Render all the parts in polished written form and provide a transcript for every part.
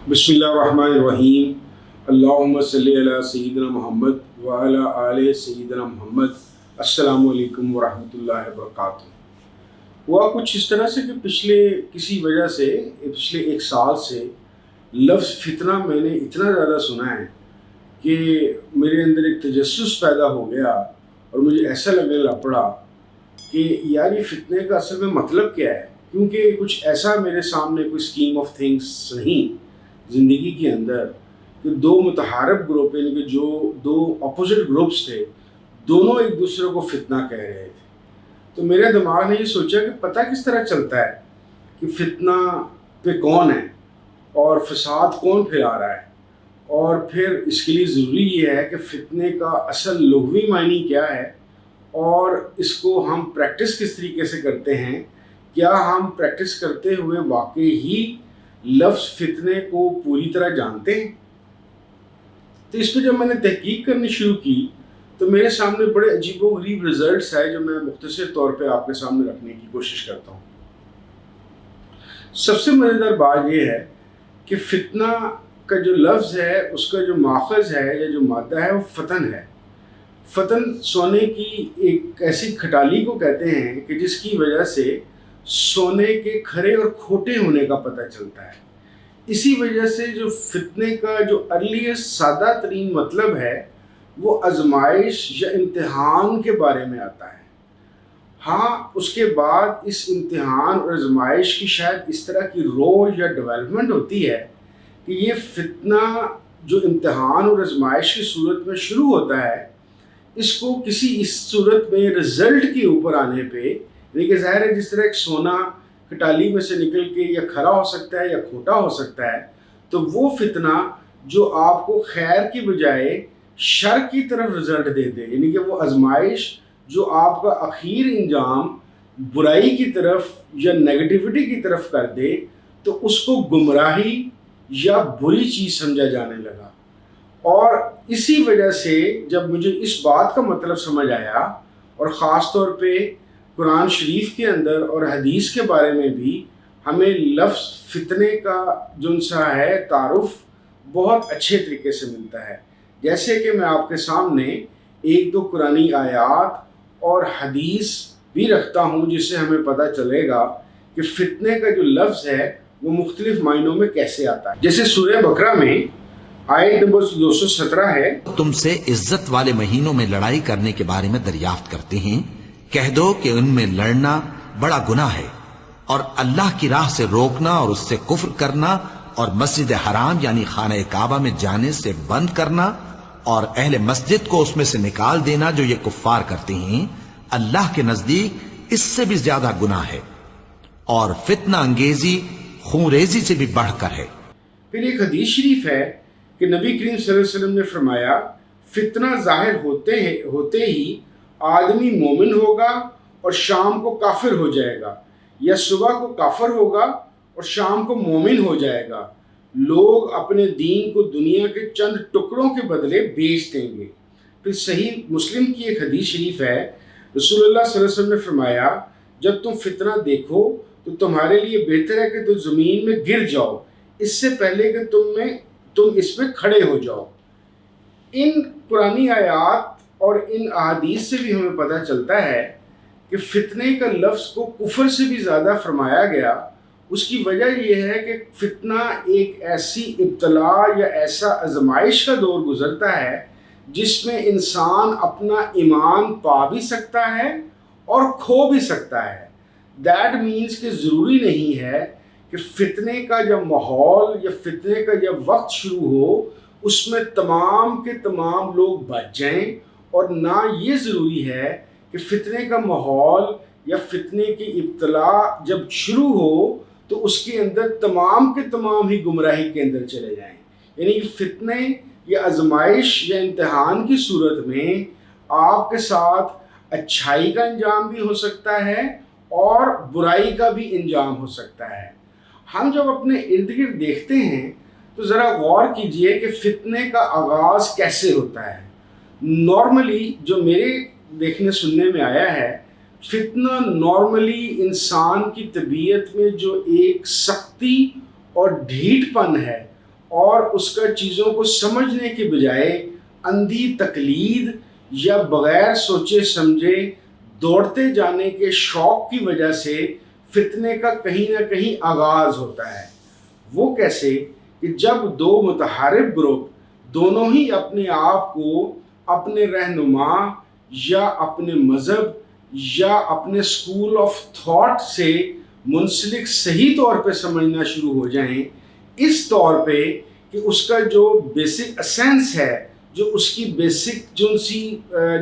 बिस्मिल्लाहिर्रहमानिर्रहीम। अल्लाहुम्मा सल्ली अला सय्यिदिना मोहम्मद व अला आले सय्यिदिना मोहम्मद। अस्सलामु अलैकुम व रहमतुल्लाहि व बरकातुहू। हुआ कुछ इस तरह से कि पिछले एक साल से लफ्ज़ फितना मैंने इतना ज़्यादा सुना है कि मेरे अंदर एक तजस्सुस पैदा हो गया और मुझे ऐसा लगने लग पड़ा कि यार ये फितने का असल में मतलब क्या है, क्योंकि कुछ ऐसा मेरे सामने कोई स्कीम ऑफ थिंग्स नहीं ज़िंदगी के अंदर कि दो मुतहारब ग्रुप, यानी कि जो दो अपोजिट ग्रुप्स थे, दोनों एक दूसरे को फितना कह रहे थे। तो मेरे दिमाग ने ये सोचा कि पता किस तरह चलता है कि फितना पे कौन है और फसाद कौन फैला रहा है, और फिर इसके लिए ज़रूरी ये है कि फ़ितने का असल लुग़वी मायने क्या है और इसको हम प्रैक्टिस किस तरीके से करते हैं। क्या हम प्रैक्टिस करते हुए वाकई ही लफ्ज़ फितने को पूरी तरह जानते हैं? तो इस पर जब मैंने तहकीक करनी शुरू की तो मेरे सामने बड़े अजीबोगरीब रिज़ल्ट्स आए, जो मैं मुख्तसर तौर पे आपके सामने रखने की कोशिश करता हूँ। सबसे मज़ेदार बात यह है कि फितना का जो लफ्ज़ है उसका जो माखज़ है या जो मादा है वो फ़तन है। फ़तन सोने की एक ऐसी खटाली को कहते हैं कि जिसकी वजह से सोने के खरे और खोटे होने का पता चलता है। इसी वजह से जो फितने का जो अर्लीस्ट सादा तरीन मतलब है वो आजमाइश या इम्तिहान के बारे में आता है। हाँ, उसके बाद इस इम्तिहान और आजमाइश की शायद इस तरह की रो या डेवलपमेंट होती है कि ये फितना जो इम्तिहान और आजमाइश की सूरत में शुरू होता है, इसको किसी इस सूरत में रिज़ल्ट के ऊपर आने पे, लेकिन ज़ाहिर है जिस तरह एक सोना खटाली में से निकल के या खरा हो सकता है या खोटा हो सकता है, तो वो फितना जो आपको खैर की बजाय शर की तरफ रिज़ल्ट दे दे, यानी कि वो आजमाइश जो आपका आखिर इंजाम बुराई की तरफ या नेगेटिविटी की तरफ कर दे, तो उसको गुमराही या बुरी चीज़ समझा जाने लगा। और इसी वजह से जब मुझे इस बात का मतलब समझ आया, और ख़ास तौर पे कुरान शरीफ के अंदर और हदीस के बारे में भी हमें लफ्ज़ फितने का जो सा है तारुफ बहुत अच्छे तरीके से मिलता है। जैसे कि मैं आपके सामने एक दो कुरानी आयात और हदीस भी रखता हूँ जिससे हमें पता चलेगा कि फितने का जो लफ्ज़ है वो मुख्तलिफ मायनों में कैसे आता है। जैसे सूरह बकरा में आयत नंबर 217 है, तुमसे इज्जत वाले महीनों में लड़ाई करने के बारे में दरियाफ्त करते हैं, कह दो कि उनमें लड़ना बड़ा गुनाह है, और अल्लाह की राह से रोकना और उससे कुफ्र करना और मस्जिद हराम यानी खाना काबा में जाने से बंद करना और अहले मस्जिद को उसमें से निकाल देना जो ये कुफ्फार करते हैं, अल्लाह के नजदीक इससे भी ज्यादा गुनाह है, और फितना अंगेजी खूंरेजी से भी बढ़कर है। फिर एक हदीस शरीफ है कि नबी करीम सल्लल्लाहु अलैहि वसल्लम ने फरमाया, फितना जाहिर होते ही आदमी मोमिन होगा और शाम को काफिर हो जाएगा, या सुबह को काफिर होगा और शाम को मोमिन हो जाएगा। लोग अपने दीन को दुनिया के चंद टुकड़ों के बदले बेच देंगे। फिर सही मुस्लिम की एक हदीस शरीफ है, रसूलुल्लाह सल्लल्लाहु अलैहि वसल्लम ने फरमाया, जब तुम फितना देखो तो तुम्हारे लिए बेहतर है कि तुम ज़मीन में गिर जाओ इससे पहले कि तुम इस पे खड़े हो जाओ। इन पुरानी आयात और इन अहादीस से भी हमें पता चलता है कि फितने का लफ्ज़ को कुफर से भी ज़्यादा फरमाया गया। उसकी वजह यह है कि फितना एक ऐसी इब्तला या ऐसा आजमाइश का दौर गुज़रता है जिसमें इंसान अपना ईमान पा भी सकता है और खो भी सकता है। दैट मीन्स कि ज़रूरी नहीं है कि फितने का जब माहौल या फितने का जब वक्त शुरू हो उसमें तमाम के तमाम लोग बच जाएं, और ना ये ज़रूरी है कि फितने का माहौल या फितने की इब्तला जब शुरू हो तो उसके अंदर तमाम के तमाम ही गुमराही के अंदर चले जाएं। यानी कि फितने या आजमाइश या इम्तिहान की सूरत में आपके साथ अच्छाई का अंजाम भी हो सकता है और बुराई का भी अंजाम हो सकता है। हम जब अपने इर्द गिर्द देखते हैं तो ज़रा गौर कीजिए कि फितने का आगाज़ कैसे होता है। नॉर्मली जो मेरे देखने सुनने में आया है, फितना नॉर्मली इंसान की तबीयत में जो एक सख्ती और ढीठपन है اور اس کا چیزوں کو سمجھنے کے بجائے اندھی تقلید یا بغیر سوچے سمجھے دوڑتے جانے کے شوق کی وجہ سے فتنے کا کہیں نہ کہیں آغاز ہوتا ہے۔ وہ کیسے کہ جب دو متحارب گروپ دونوں ہی اپنے آپ کو اپنے رہنما یا اپنے مذہب یا اپنے اسکول آف تھاٹ سے منسلک صحیح طور پہ سمجھنا شروع ہو جائیں، اس طور پہ کہ اس کا جو بیسک اسینس ہے، جو اس کی بیسک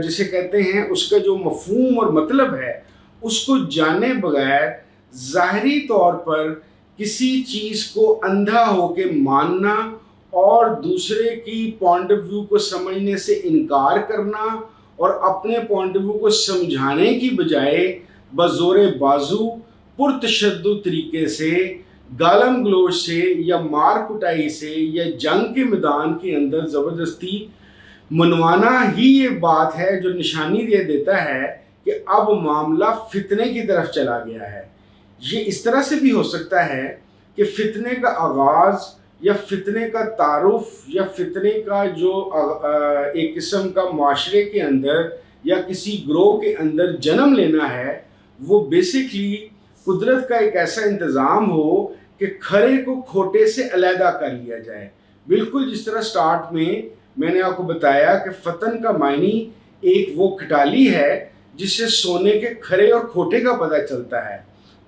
جسے کہتے ہیں اس کا جو مفہوم اور مطلب ہے، اس کو جانے بغیر ظاہری طور پر کسی چیز کو اندھا ہو کے ماننا اور دوسرے کی پوائنٹ آف ویو کو سمجھنے سے انکار کرنا اور اپنے پوائنٹ آف ویو کو سمجھانے کی بجائے بزور بازو پرتشدد طریقے سے گالم گلوچ سے یا مار کٹائی سے یا جنگ کے میدان کے اندر زبردستی منوانا ہی یہ بات ہے جو نشانی دے دیتا ہے کہ اب معاملہ فتنے کی طرف چلا گیا ہے۔ یہ اس طرح سے بھی ہو سکتا ہے کہ فتنے کا آغاز یا فتنے کا تعارف یا فتنے کا جو ایک قسم کا معاشرے کے اندر یا کسی گروہ کے اندر جنم لینا ہے، وہ بیسکلی قدرت کا ایک ایسا انتظام ہو کہ کھرے کو کھوٹے سے علیحدہ کر لیا جائے۔ بالکل جس طرح سٹارٹ میں نے آپ کو بتایا کہ فتن کا معنی ایک وہ کھٹالی ہے جس سے سونے کے کھرے اور کھوٹے کا پتہ چلتا ہے۔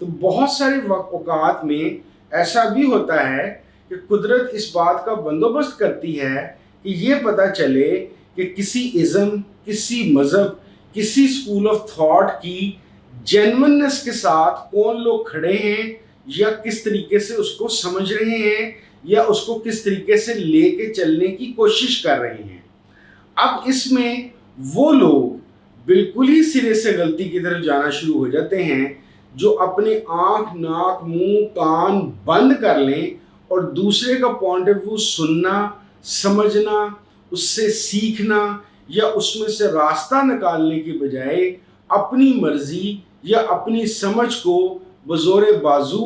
تو بہت سارے اوقات میں ایسا بھی ہوتا ہے کہ قدرت اس بات کا بندوبست کرتی ہے کہ یہ پتہ چلے کہ کسی ازم، کسی مذہب، کسی اسکول آف تھاٹ کی جینوننس کے ساتھ کون لوگ کھڑے ہیں یا کس طریقے سے اس کو سمجھ رہے ہیں یا اس کو کس طریقے سے لے کے چلنے کی کوشش کر رہے ہیں۔ اب اس میں وہ لوگ بالکل ہی سرے سے غلطی کی طرف جانا شروع ہو جاتے ہیں جو اپنے آنکھ، ناک، منہ، کان بند کر لیں اور دوسرے کا پوائنٹ آف ویو سننا، سمجھنا، اس سے سیکھنا یا اس میں سے راستہ نکالنے کی بجائے اپنی مرضی یا اپنی سمجھ کو بزور بازو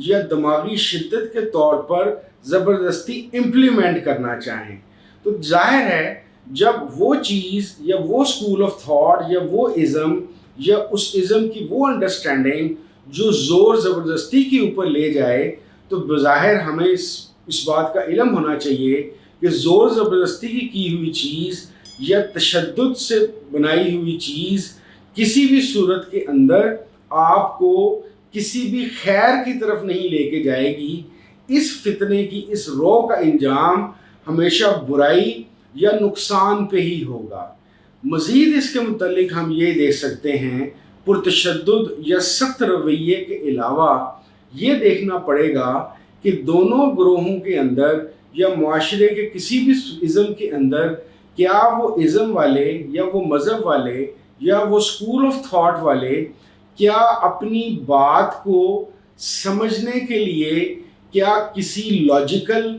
یا دماغی شدت کے طور پر زبردستی امپلیمنٹ کرنا چاہیں۔ تو ظاہر ہے جب وہ چیز یا وہ اسکول آف تھاٹ یا وہ ازم یا اس ازم کی وہ انڈرسٹینڈنگ جو زور زبردستی کے اوپر لے جائے، تو بظاہر ہمیں اس بات کا علم ہونا چاہیے کہ زور زبردستی کی ہوئی چیز یا تشدد سے بنائی ہوئی چیز کسی بھی صورت کے اندر آپ کو کسی بھی خیر کی طرف نہیں لے کے جائے گی۔ اس فتنے کی اس رو کا انجام ہمیشہ برائی یا نقصان پہ ہی ہوگا۔ مزید اس کے متعلق ہم یہ دیکھ سکتے ہیں، پرتشدد یا سخت رویے کے علاوہ یہ دیکھنا پڑے گا کہ دونوں گروہوں کے اندر یا معاشرے کے کسی بھی ازم کے اندر کیا وہ ازم والے یا وہ مذہب والے یا وہ اسکول آف تھاٹ والے کیا اپنی بات کو سمجھنے کے لیے کیا کسی لاجیکل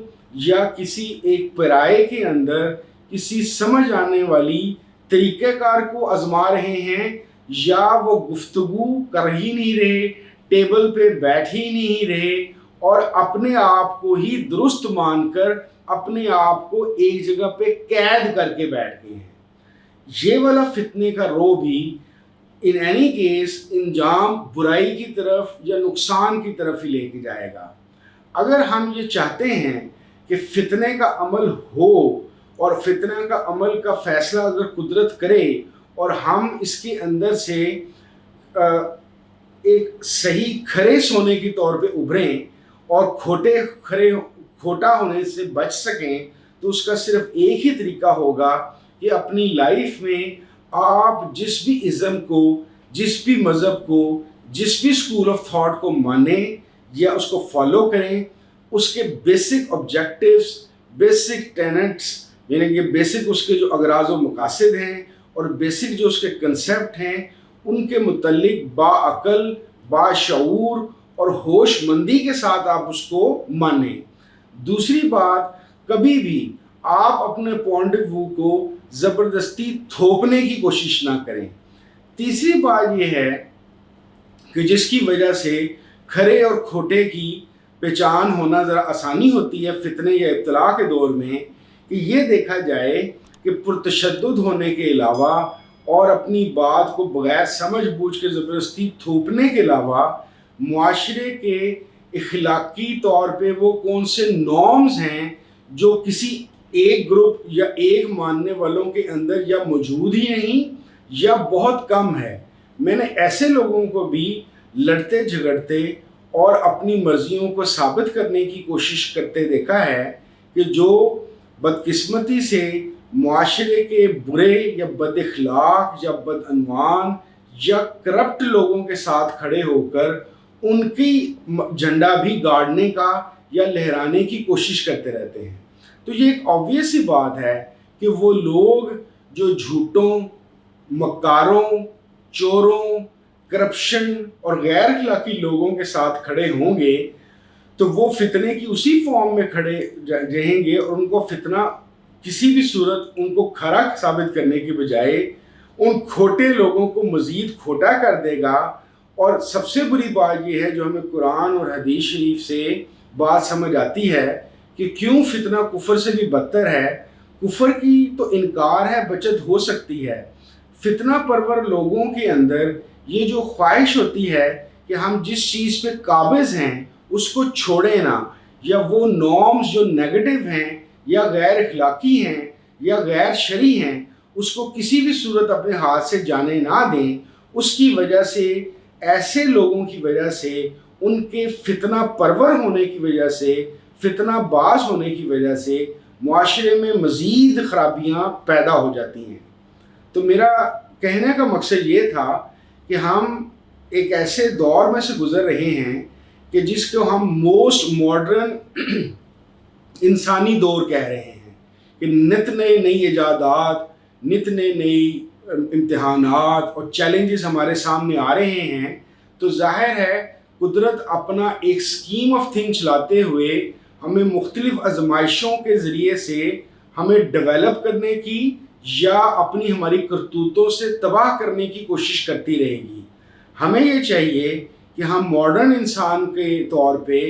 یا کسی ایک پرائے کے اندر کسی سمجھ آنے والی طریقہ کار کو آزما رہے ہیں، یا وہ گفتگو کر ہی نہیں رہے، ٹیبل پہ بیٹھ ہی نہیں رہے اور اپنے آپ کو ہی درست مان کر اپنے آپ کو ایک جگہ پہ قید کر کے بیٹھ گئے ہیں۔ یہ والا فتنے کا رو بھی ان اینی کیس انجام برائی کی طرف یا نقصان کی طرف ہی لے کے جائے گا۔ اگر ہم یہ چاہتے ہیں کہ فتنے کا عمل ہو اور فتنے کا عمل کا فیصلہ اگر قدرت کرے اور ہم اس کے اندر سے ایک صحیح کھرے سونے کی طور پہ ابھریں اور کھوٹا ہونے سے بچ سکیں، تو اس کا صرف ایک ہی طریقہ ہوگا کہ اپنی لائف میں آپ جس بھی ازم کو، جس بھی مذہب کو، جس بھی اسکول آف تھاٹ کو مانیں یا اس کو فالو کریں، اس کے بیسک آبجیکٹیوز، بیسک ٹینٹس، یعنی کہ بیسک اس کے جو اغراض و مقاصد ہیں اور بیسک جو اس کے کنسیپٹ ہیں، ان کے متعلق باعقل، باشعور اور ہوش مندی کے ساتھ آپ اس کو مانیں۔ دوسری بات، کبھی بھی آپ اپنے پوائنٹ آف ویو کو زبردستی تھوپنے کی کوشش نہ کریں۔ تیسری بات یہ ہے کہ جس کی وجہ سے کھرے اور کھوٹے کی पहचान होना ज़रा आसानी होती है फितने या इब्तला के दौर में कि ये देखा जाए कि पुरतशद्दुद होने के अलावा और अपनी बात को बग़ैर समझ बूझ के ज़बरदस्ती थोपने के अलावा मुआशरे के इखलाकी तौर पे वो कौन से नॉर्म्स हैं जो किसी एक ग्रुप या एक मानने वालों के अंदर या मौजूद ही नहीं या बहुत कम है। मैंने ऐसे लोगों को भी लड़ते झगड़ते और अपनी मर्जियों को साबित करने की कोशिश करते देखा है कि जो बदकिस्मती से मुआशरे के बुरे या बदअखलाक या बदअनवान या करप्ट लोगों के साथ खड़े होकर उनकी झंडा भी गाड़ने का या लहराने की कोशिश करते रहते हैं। तो ये एक ऑब्वियस सी बात है कि वो लोग जो झूठों, मक्कारों, चोरों, करप्शन और गैर अखलाकी लोगों के साथ खड़े होंगे तो वो फितने की उसी फॉर्म में खड़े रहेंगे और उनको फितना किसी भी सूरत उनको खरा साबित करने की बजाय उन खोटे लोगों को मज़ीद खोटा कर देगा। और सबसे बुरी बात यह है जो हमें कुरान और हदीस शरीफ से बात समझ आती है कि क्यों फितना कुफर से भी बदतर है। कुफर की तो इनकार है, बचत हो सकती है। फितना परवर लोगों के अंदर ये जो ख्वाहिश होती है कि हम जिस चीज़ पे काबिज़ हैं उसको छोड़ें ना, या वो नॉर्म्स जो नेगेटिव हैं या गैर अखलाकी हैं या गैर शरई हैं उसको किसी भी सूरत अपने हाथ से जाने ना दें। उसकी वजह से, ऐसे लोगों की वजह से, उनके फितना परवर होने की वजह से, फितना बाज होने की वजह से मुआशरे में मज़ीद ख़राबियाँ पैदा हो जाती हैं। तो मेरा कहने का मकसद ये था कि हम एक ऐसे दौर में से गुज़र रहे हैं कि जिसको हम मोस्ट मॉडर्न इंसानी दौर कह रहे हैं कि नित नए नई ईजादात, नित नए नई इम्तिहानात और चैलेंजेस हमारे सामने आ रहे हैं। तो जाहिर है कुदरत अपना एक स्कीम ऑफ थिंग चलाते हुए हमें मुख्तलिफ आजमाइशों के ज़रिए से हमें डेवलप करने की या अपनी हमारी करतूतों से तबाह करने की कोशिश करती रहेगी। हमें ये चाहिए कि हम मॉडर्न इंसान के तौर पे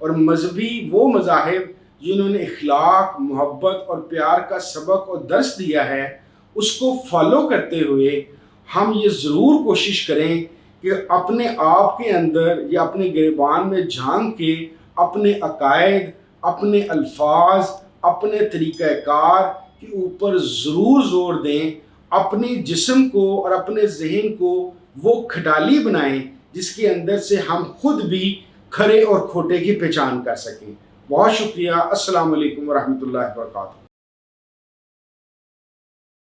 और मजहबी वो मज़ाहिब जिन्होंने इखलाक, मोहब्बत और प्यार का सबक और दर्स दिया है उसको फॉलो करते हुए हम ये ज़रूर कोशिश करें कि अपने आप के अंदर या अपने गिरबान में झांक के अपने अकायद, अपने अल्फाज, अपने तरीक़ाकार के ऊपर ज़रूर ज़ोर दें। अपने जिस्म को और अपने जहन को वो खटाली बनाएं जिसके अंदर से हम खुद भी खरे और खोटे की पहचान कर सकें। बहुत शुक्रिया। अस्सलाम वालेकुम व रहमतुल्लाहि व बरकातहू।